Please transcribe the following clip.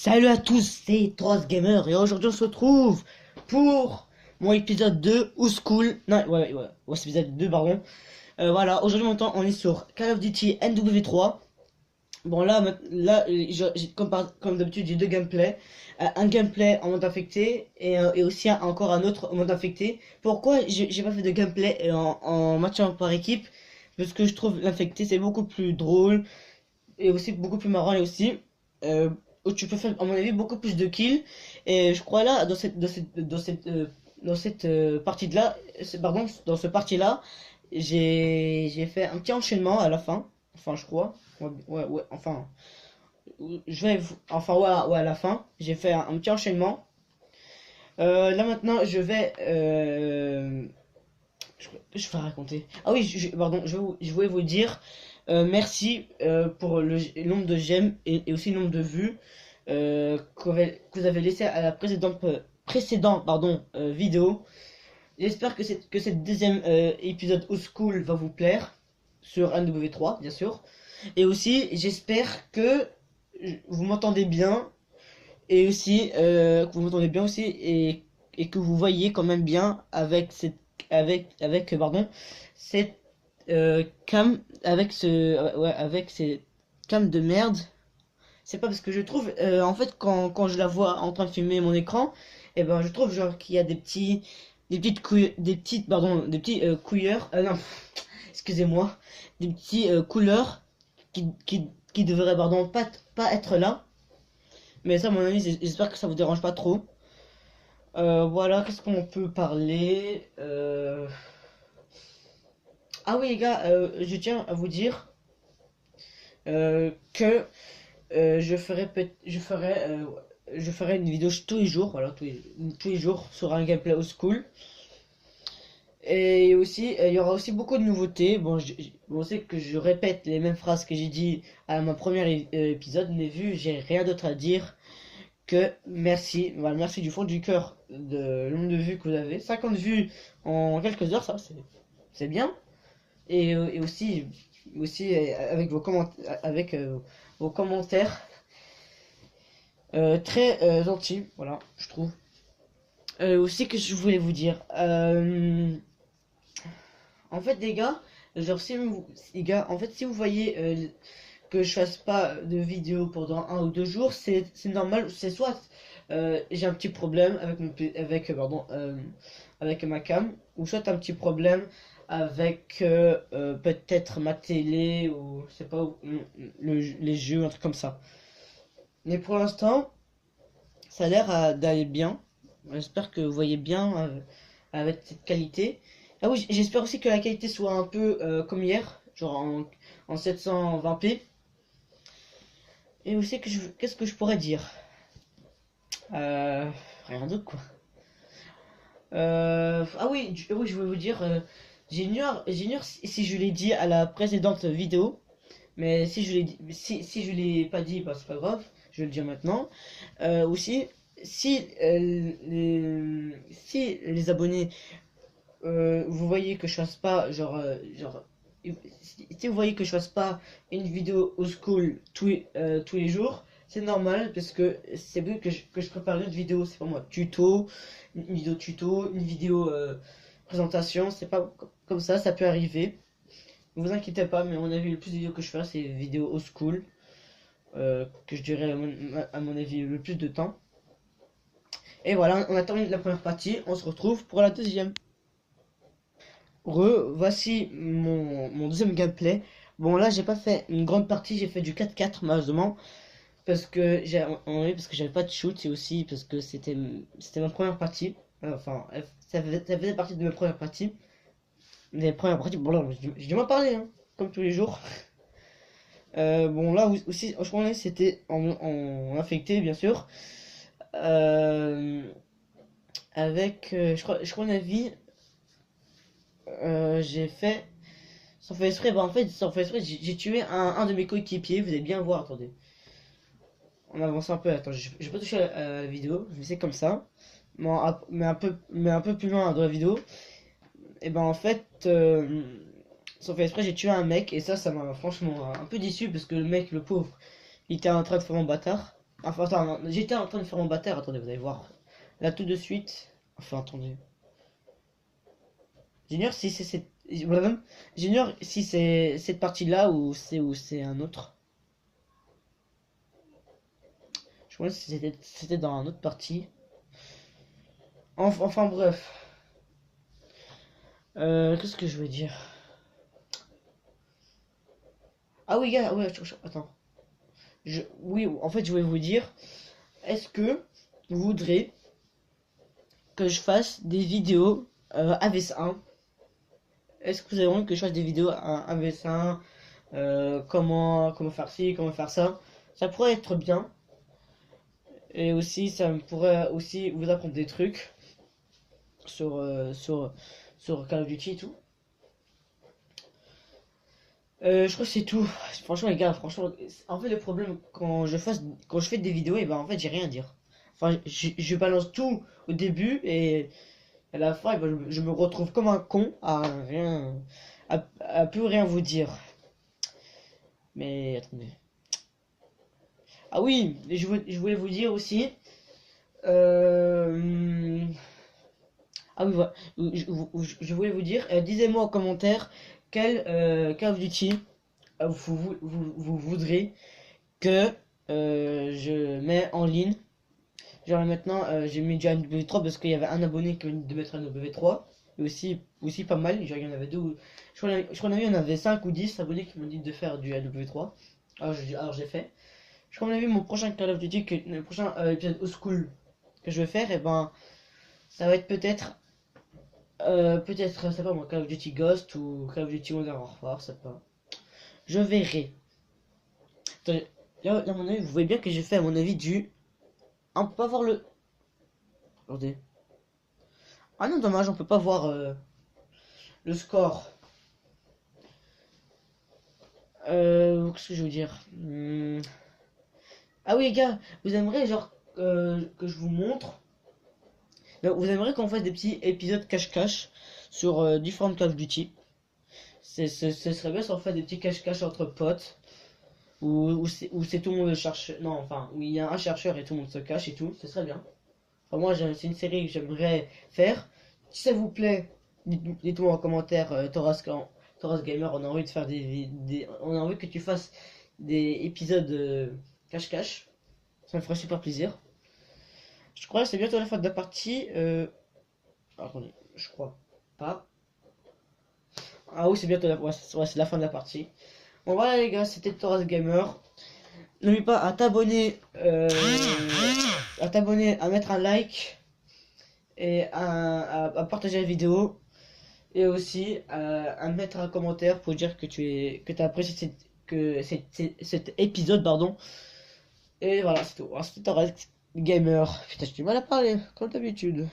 Salut à tous, c'est Tross Gamer et aujourd'hui on se retrouve pour mon épisode 2 ou School. Non, ouais, c'est épisode 2, pardon. Voilà, aujourd'hui on est sur Call of Duty NW3. Bon, comme d'habitude, j'ai deux gameplays. Un gameplay en mode infecté et aussi encore un autre en mode infecté. Pourquoi j'ai pas fait de gameplay en match par équipe? Parce que je trouve l'infecté c'est beaucoup plus drôle et aussi beaucoup plus marrant et aussi euh, où tu peux faire à mon avis beaucoup plus de kills et je crois là dans cette partie de là pardon dans ce partie là j'ai fait un petit enchaînement à la fin, enfin je crois, ouais, enfin ouais, à la fin j'ai fait un petit enchaînement. Là maintenant je vais raconter. Ah oui, pardon, je voulais vous dire merci pour le nombre de j'aime et aussi le nombre de vues que vous avez laissé à la précédente vidéo. J'espère que cette deuxième épisode Old School va vous plaire sur NW3, bien sûr. Et aussi, j'espère que vous m'entendez bien et aussi que vous m'entendez bien aussi et que vous voyez quand même bien avec cette cam avec avec ces cam de merde. C'est pas parce que je trouve en fait quand je la vois en train de filmer mon écran, et ben je trouve genre qu'il y a des petits couilleurs, non, excusez-moi, des petits couleurs qui devraient pas être là. Mais ça, à mon avis, j'espère que ça vous dérange pas trop. Voilà, qu'est-ce qu'on peut parler Ah oui, les gars, je tiens à vous dire que je ferai une vidéo tous les jours, voilà, tous les jours sur un gameplay old school. Et aussi, il y aura aussi beaucoup de nouveautés. Bon, on sait que je répète les mêmes phrases que j'ai dit à mon premier épisode, mais vu j'ai rien d'autre à dire que merci. Voilà, merci du fond du cœur de nombre de vues que vous avez. 50 vues en quelques heures, ça, c'est bien. Et aussi avec vos commentaires très gentils, voilà, je trouve. Aussi que je voulais vous dire, en fait, les gars, genre les gars, en fait, si vous voyez que je fasse pas de vidéo pendant 1 ou 2 jours, c'est normal. C'est soit j'ai un petit problème avec avec ma cam, ou soit un petit problème avec peut-être ma télé ou je sais pas les jeux, un truc comme ça. Mais pour l'instant, ça a l'air d'aller bien. J'espère que vous voyez bien avec cette qualité. Ah oui, j'espère aussi que la qualité soit un peu comme hier, genre en 720p. Et aussi qu'est-ce que je pourrais dire? Euh, Rien d'autre quoi. Ah oui, oui, je voulais vous dire, j'ignore si je l'ai dit à la précédente vidéo, mais si je l'ai pas dit, bah c'est pas grave, je vais le dire maintenant. Aussi, si les abonnés, vous voyez que je fasse pas, si vous voyez que je fasse pas une vidéo au school tous les jours, c'est normal parce que c'est vrai que je prépare une autre vidéo, c'est pas moi, une vidéo tuto, une vidéo présentation, c'est pas comme ça peut arriver. Ne vous inquiétez pas, mais à mon avis, le plus de vidéos que je ferai, c'est vidéo au school, que je dirais à mon avis le plus de temps. Et voilà, on a terminé la première partie, on se retrouve pour la deuxième. Voici mon deuxième gameplay. Bon, là, j'ai pas fait une grande partie, j'ai fait du 4-4 malheureusement. Parce que j'avais pas de shoot et aussi parce que c'était ma première partie. Enfin, ça faisait partie de mes premières parties. Les premières parties, bon, là, j'ai du mal à parler, hein, comme tous les jours. Bon, là aussi, je crois que c'était en infecté, bien sûr. Euh, je crois, la vie. J'ai fait sans faire exprès, bah en fait sans faire exprès j'ai tué un de mes coéquipiers, vous allez bien voir, attendez, on avance un peu, attends, je vais pas toucher à la vidéo, je vais laisser comme ça, mais un peu plus loin dans la vidéo, et ben en fait sans faire exprès j'ai tué un mec, et ça m'a franchement un peu déçu, parce que le mec, le pauvre, il était en train de faire mon bâtard, Enfin, attends, non, j'étais en train de faire mon bâtard, attendez, vous allez voir. Là, tout de suite. Enfin, attendez. J'ignore si c'est cette... J'ignore si c'est cette partie-là ou c'est un autre. Je pense que c'était dans une autre partie. Enfin, bref. Qu'est-ce que je veux dire? Ah oui, gars, ouais, attends. Oui, en fait, je voulais vous dire, est-ce que vous voudrez que je fasse des vidéos AVS1? Est-ce que vous avez envie que je fasse des vidéos AVS1? Comment faire ci, comment faire ça? Ça pourrait être bien. Et aussi, ça me pourrait aussi vous apprendre des trucs sur, sur Call of Duty et tout. Je crois que c'est tout. Franchement, les gars, franchement, en fait, le problème quand je fais des vidéos, et ben en fait, j'ai rien à dire. Enfin, je balance tout au début et à la fin, eh ben, je me retrouve comme un con à rien, à plus rien vous dire. Mais attendez. Ah oui, je voulais vous dire aussi. euh, Ah oui, voilà. Je voulais vous dire, disez-moi en commentaire quel Call of Duty vous voudrez que je mets en ligne. Genre maintenant, j'ai mis déjà un W3 parce qu'il y avait un abonné qui venait de mettre un W3. Et aussi pas mal, genre il y en avait deux. Je crois qu'il y en avait 5 ou 10 abonnés qui m'ont dit de faire du AW3. Alors j'ai fait. Je crois qu'on a vu mon prochain Call of Duty, le prochain épisode Old School que je vais faire, et ben ça va être peut-être, c'est pas moi, Call of Duty Ghost ou Call of Duty Modern Warfare, c'est pas. Je verrai. Attendez, là, à mon avis, vous voyez bien que j'ai fait, à mon avis, du. On peut pas voir le. Attendez. Ah non, dommage, on peut pas voir le score. Qu'est-ce que je veux dire? Ah oui, les gars, vous aimeriez, genre, que je vous montre. Donc, vous aimeriez qu'on fasse des petits épisodes cache-cache sur différentes Call of Duty. Ce serait bien si on fait des petits cache-cache entre potes. Où c'est tout le monde cherche. Non, enfin, où il y a un chercheur et tout le monde se cache et tout, ce serait bien. Enfin, moi, c'est une série que j'aimerais faire. Si ça vous plaît, dites-moi en commentaire, Thoras Gamer, on a envie de faire on a envie que tu fasses des épisodes cache-cache. Ça me ferait super plaisir. Je crois que c'est bientôt la fin de la partie. Attendez, je crois pas. Ah oui, c'est bientôt ouais, c'est la fin de la partie. Bon voilà les gars, c'était Thoras Gamer. N'oublie pas à t'abonner, à mettre un like et à partager la vidéo et aussi à mettre un commentaire pour dire que que t'as apprécié cet épisode pardon. Et voilà, c'est tout. C'était Thoras Gamer. Putain, j'ai du mal à parler comme d'habitude.